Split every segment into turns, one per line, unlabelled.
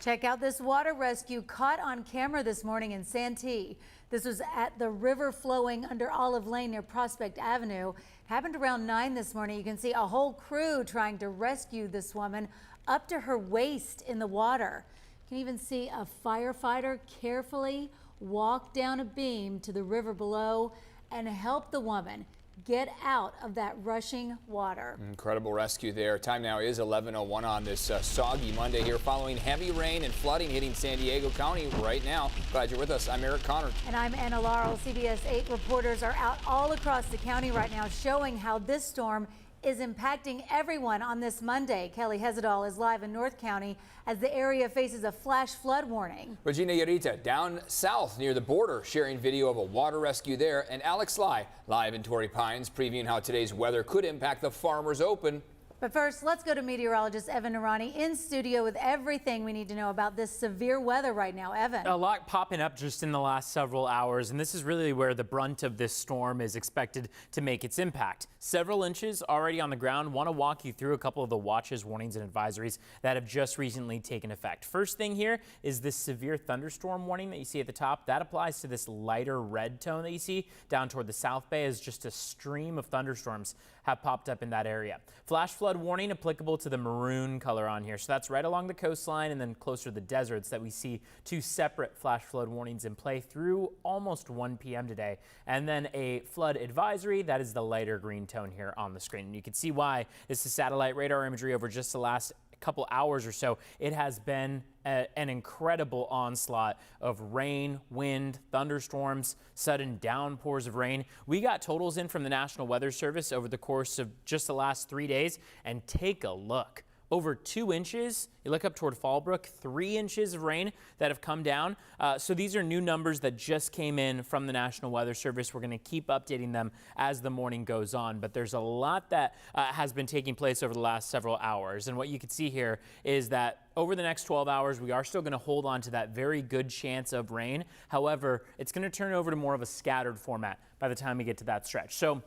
Check out this water rescue caught on camera this morning in Santee. This was at the river flowing under Olive Lane near Prospect Avenue. Happened around 9 this morning. You can see a whole crew trying to rescue this woman up to her waist in the water. You can even see a firefighter carefully walk down a beam to the river below and help the woman get out of that rushing water.
Incredible rescue there. Time now is 11:01 on this soggy Monday here following heavy rain and flooding hitting San Diego County right now. Glad you're with us. I'm Eric Connor.
And I'm Anna Laurel. CBS 8 reporters are out all across the county right now showing how this storm is impacting everyone on this Monday. Kelly Hezedal is live in North County as the area faces a flash flood warning.
Regina Yarita down south near the border sharing video of a water rescue there. And Alex Sly live in Torrey Pines previewing how today's weather could impact the Farmers Open.
But first, let's go to meteorologist Evan Narani in studio with everything we need to know about this severe weather right now. Evan.
A lot popping up just in the last several hours, and this is really where the brunt of this storm is expected to make its impact. Several inches already on the ground. Want to walk you through a couple of the watches, warnings, and advisories that have just recently taken effect. First thing here is this severe thunderstorm warning that you see at the top. That applies to this lighter red tone that you see down toward the South Bay as just a stream of thunderstorms have popped up in that area. Flash flood warning applicable to the maroon color on here. So that's right along the coastline and then closer to the deserts that we see two separate flash flood warnings in play through almost 1 p.m. today. And then a flood advisory, that is the lighter green tone here on the screen. And you can see why. This is satellite radar imagery over just the last couple hours or so. It has been an incredible onslaught of rain, wind, thunderstorms, sudden downpours of rain. We got totals in from the National Weather Service over the course of just the last 3 days, and take a look. Over 2 inches. You look up toward Fallbrook, 3 inches of rain that have come down. So these are new numbers that just came in from the National Weather Service. We're going to keep updating them as the morning goes on. But there's a lot that has been taking place over the last several hours. And what you can see here is that over the next 12 hours, we are still going to hold on to that very good chance of rain. However, it's going to turn over to more of a scattered format by the time we get to that stretch. So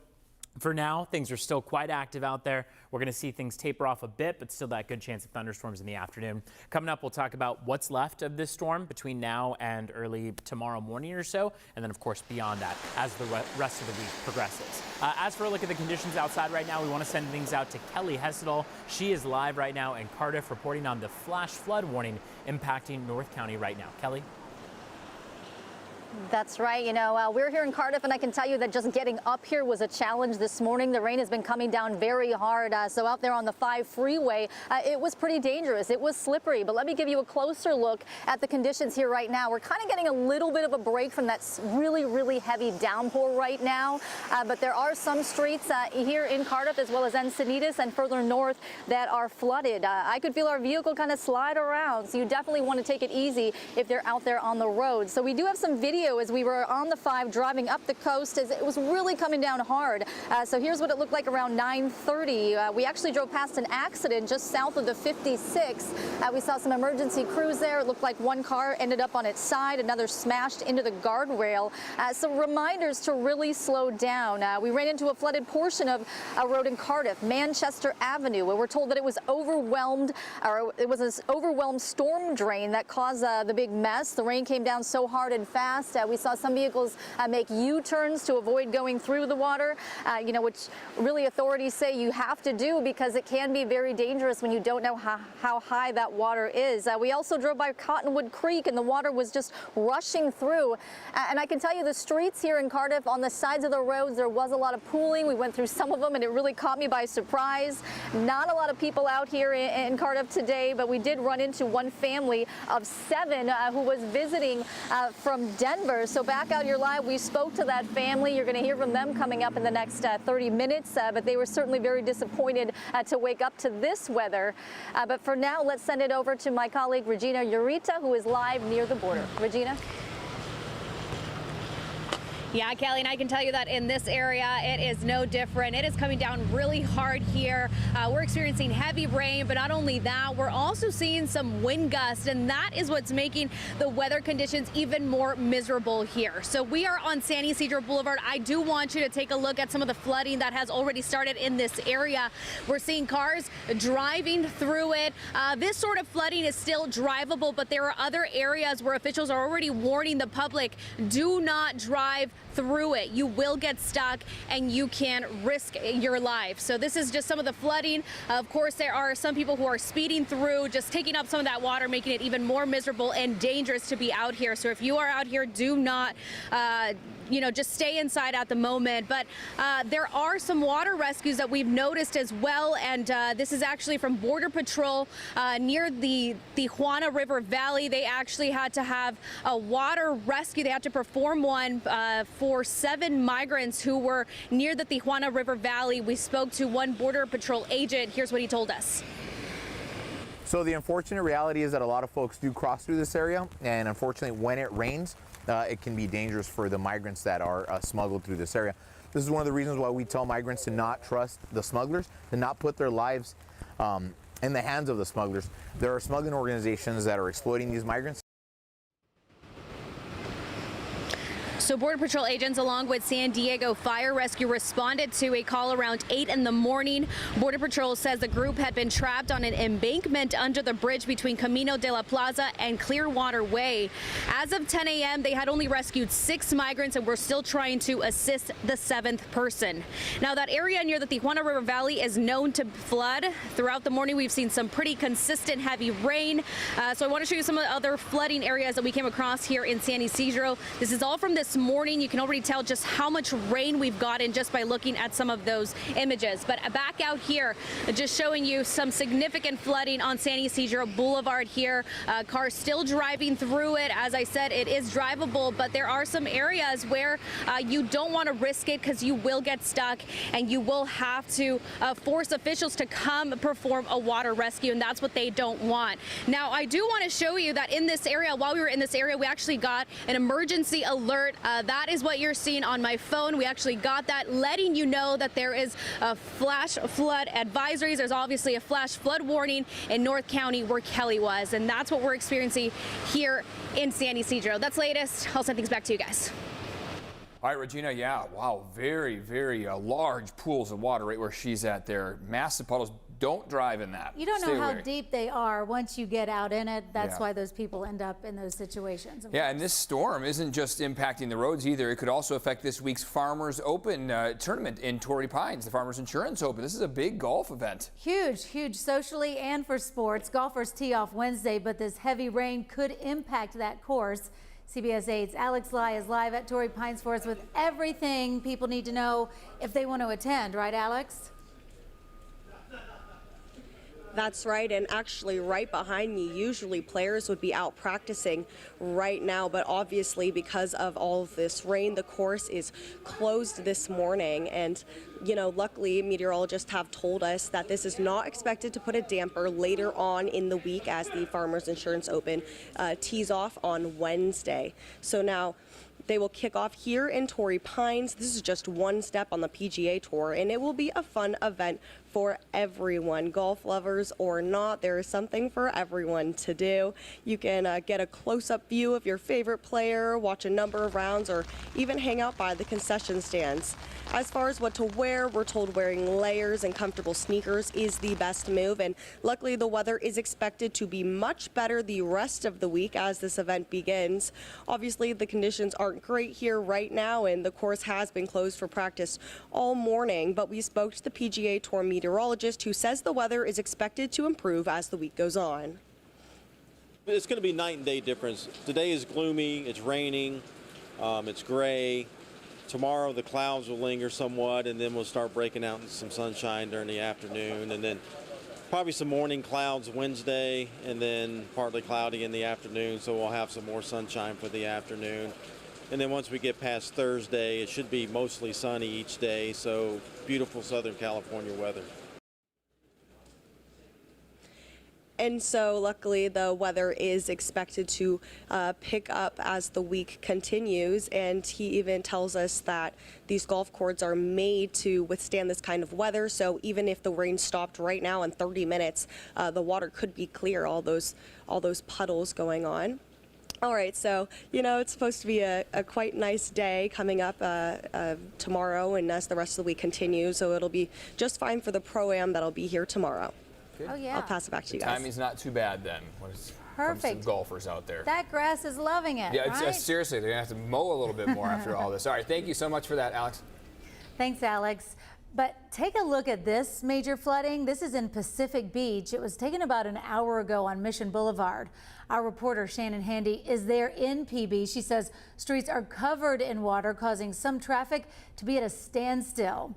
for now, things are still quite active out there. We're going to see things taper off a bit, but still that good chance of thunderstorms in the afternoon. Coming up, we'll talk about what's left of this storm between now and early tomorrow morning or so, and then, of course, beyond that as the rest of the week progresses. As for a look at the conditions outside right now, we want to send things out to Kelly Hezedal. She is live right now in Cardiff reporting on the flash flood warning impacting North County right now. Kelly?
That's right. You know, we're here in Cardiff, and I can tell you that just getting up here was a challenge this morning. The rain has been coming down very hard. So out there on the 5 freeway, it was pretty dangerous. It was slippery. But let me give you a closer look at the conditions here right now. We're kind of getting a little bit of a break from that really, really heavy downpour right now. But there are some streets here in Cardiff as well as Encinitas and further north that are flooded. I could feel our vehicle kind of slide around. So you definitely want to take it easy if they're out there on the road. So we do have some video as we were on the 5 driving up the coast as it was really coming down hard. So here's what it looked like around 9:30. We actually drove past an accident just south of the 56. We saw some emergency crews there. It looked like one car ended up on its side, another smashed into the guardrail. So reminders to really slow down. We ran into a flooded portion of a road in Cardiff, Manchester Avenue, where we're told that it was overwhelmed, or it was an overwhelmed storm drain that caused the big mess. The rain came down so hard and fast. We saw some vehicles make U-turns to avoid going through the water, which really authorities say you have to do because it can be very dangerous when you don't know how high that water is. We also drove by Cottonwood Creek, and the water was just rushing through. And I can tell you the streets here in Cardiff, on the sides of the roads, there was a lot of pooling. We went through some of them, and it really caught me by surprise. Not a lot of people out here in Cardiff today, but we did run into one family of 7 who was visiting from Denver. So back out here live, we spoke to that family. You're going to hear from them coming up in the next 30 minutes, but they were certainly very disappointed to wake up to this weather. But for now, let's send it over to my colleague Regina Yarita, who is live near the border. Regina?
Yeah, Kelly, and I can tell you that in this area, it is no different. It is coming down really hard here. We're experiencing heavy rain, but not only that, we're also seeing some wind gusts, and that is what's making the weather conditions even more miserable here. So we are on San Ysidro Boulevard. I do want you to take a look at some of the flooding that has already started in this area. We're seeing cars driving through it. This sort of flooding is still drivable, but there are other areas where officials are already warning the public, do not drive through it. You will get stuck and you can risk your life. So this is just some of the flooding. Of course, there are some people who are speeding through, just taking up some of that water, making it even more miserable and dangerous to be out here. So if you are out here, do not just stay inside at the moment. But there are some water rescues that we've noticed as well. And this is actually from Border Patrol near the Tijuana River Valley. They actually had to have a water rescue. They had to perform one for 7 migrants who were near the Tijuana River Valley. We spoke to one Border Patrol agent. Here's what he told us.
So the unfortunate reality is that a lot of folks do cross through this area, and unfortunately when it rains, it can be dangerous for the migrants that are smuggled through this area. This is one of the reasons why we tell migrants to not trust the smugglers, to not put their lives in the hands of the smugglers. There are smuggling organizations that are exploiting these migrants.
So Border Patrol agents along with San Diego Fire Rescue responded to a call around 8 in the morning. Border Patrol says the group had been trapped on an embankment under the bridge between Camino de la Plaza and Clearwater Way. As of 10 a.m., they had only rescued 6 migrants and were still trying to assist the 7th person. Now, that area near the Tijuana River Valley is known to flood. Throughout the morning, we've seen some pretty consistent heavy rain. So I want to show you some of the other flooding areas that we came across here in San Ysidro. This is all from this morning. You can already tell just how much rain we've gotten just by looking at some of those images. But back out here, just showing you some significant flooding on San Ysidro Boulevard here. Cars still driving through it. As I said, it is drivable, but there are some areas where you don't want to risk it because you will get stuck and you will have to force officials to come perform a water rescue, and that's what they don't want. Now, I do want to show you that in this area, while we were in this area, we actually got an emergency alert. That is what you're seeing on my phone. We actually got that, letting you know that there is a flash flood advisories. There's obviously a flash flood warning in North County where Kelly was, and that's what we're experiencing here in San Ysidro. That's latest. I'll send things back to you guys.
All right, Regina, yeah, wow, very, very large pools of water right where she's at there. Massive puddles. Don't drive in that.
You don't know how deep they are once you get out in it. That's
Yeah.
why those people end up in those situations.
Yeah, and this storm isn't just impacting the roads either. It could also affect this week's Farmers Open tournament in Torrey Pines, the Farmers Insurance Open. This is a big golf event.
Huge, huge socially and for sports. Golfers tee off Wednesday, but this heavy rain could impact that course. CBS 8's Alex Lai is live at Torrey Pines for us with everything people need to know if they want to attend. Right, Alex?
That's right, and actually right behind me, usually players would be out practicing right now, but obviously because of all of this rain, the course is closed this morning. And luckily meteorologists have told us that this is not expected to put a damper later on in the week as the Farmers Insurance Open tees off on Wednesday. So now they will kick off here in Torrey Pines. This is just one step on the PGA Tour, and it will be a fun event for everyone, golf lovers or not. There is something for everyone to do. You can get a close-up view of your favorite player, watch a number of rounds, or even hang out by the concession stands. As far as what to wear, we're told wearing layers and comfortable sneakers is the best move, and luckily the weather is expected to be much better the rest of the week as this event begins. Obviously, the conditions aren't great here right now, and the course has been closed for practice all morning, but we spoke to the PGA Tour meteorologist who says the weather is expected to improve as the week goes on.
It's going to be night and day difference. Today is gloomy, it's raining, it's gray. Tomorrow the clouds will linger somewhat, and then we'll start breaking out into some sunshine during the afternoon, and then probably some morning clouds Wednesday, and then partly cloudy in the afternoon, so we'll have some more sunshine for the afternoon. And then once we get past Thursday, it should be mostly sunny each day, so beautiful Southern California weather.
And so luckily the weather is expected to pick up as the week continues, and he even tells us that these golf courses are made to withstand this kind of weather. So even if the rain stopped right now in 30 minutes, the water could be clear, all those puddles going on. All right, so, it's supposed to be a quite nice day coming up tomorrow and as the rest of the week continues, so it'll be just fine for the Pro-Am that'll be here tomorrow.
Oh, yeah.
I'll pass it back to you
The
guys.
timing's not too bad then. When it's
Perfect.
some golfers out there.
That grass is loving it,
Yeah,
right?
seriously, they're going to have to mow a little bit more after all this. All right, thank you so much for that, Alex.
Thanks, Alex. But take a look at this major flooding. This is in Pacific Beach. It was taken about an hour ago on Mission Boulevard. Our reporter Shannon Handy is there in PB. She says streets are covered in water, causing some traffic to be at a standstill.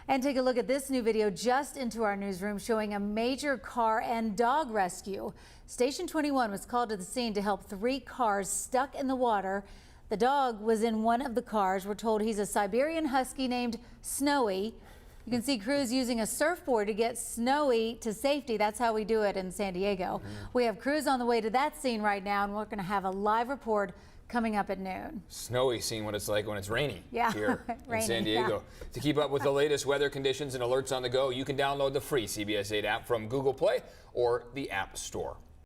And take a look at this new video just into our newsroom showing a major car and dog rescue. Station 21 was called to the scene to help 3 cars stuck in the water. The dog was in one of the cars. We're told he's a Siberian Husky named Snowy. You can see crews using a surfboard to get Snowy to safety. That's how we do it in San Diego. We have crews on the way to that scene right now, and we're going to have a live report coming up at noon.
Snowy, seeing what it's like when it's rainy
Yeah.
here in
Rainy,
San Diego. To keep up with the latest weather conditions and alerts on the go, you can download the free CBS 8 app from Google Play or the App Store.